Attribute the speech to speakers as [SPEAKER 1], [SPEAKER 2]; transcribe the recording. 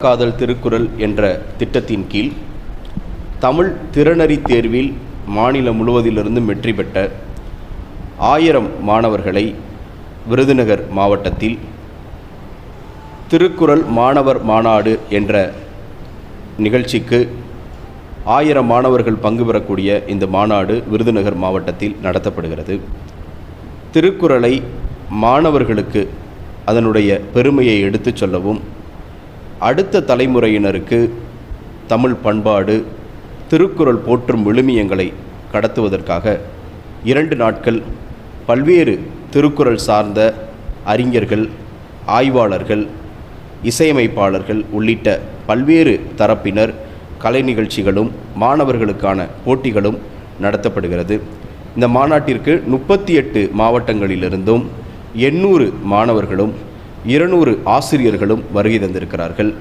[SPEAKER 1] காதல் திருக்குறள் என்ற திட்டத்தின் கீழ் தமிழ் திறனறி தேர்வில் மாநிலம் முழுவதிலிருந்தும் வெற்றி பெற்ற 1000 மாணவர்களை விருதுநகர் மாவட்டத்தில் திருக்குறள் மாணவர் மாநாடு என்ற நிகழ்ச்சிக்கு 1000 மாணவர்கள் பங்கு பெறக்கூடிய இந்த மாநாடு விருதுநகர் மாவட்டத்தில் நடத்தப்படுகிறது. திருக்குறளை மாணவர்களுக்கு அதனுடைய பெருமையை எடுத்துச் சொல்லவும், அடுத்த தலைமுறையினருக்கு தமிழ் பண்பாடு, திருக்குறள் போற்றும் விழுமியங்களை கடத்துவதற்காக 2 நாட்கள் பல்வேறு திருக்குறள் சார்ந்த அறிஞர்கள், ஆய்வாளர்கள், இசையமைப்பாளர்கள் உள்ளிட்ட பல்வேறு தரப்பினர் கலை நிகழ்ச்சிகளும் மாணவர்களுக்கான போட்டிகளும் நடத்தப்படுகிறது. இந்த மாநாட்டிற்கு 38 மாவட்டங்களிலிருந்தும் 800 மாணவர்களும் 200 ஆசிரியர்களும் வருகை தந்திருக்கிறார்கள்.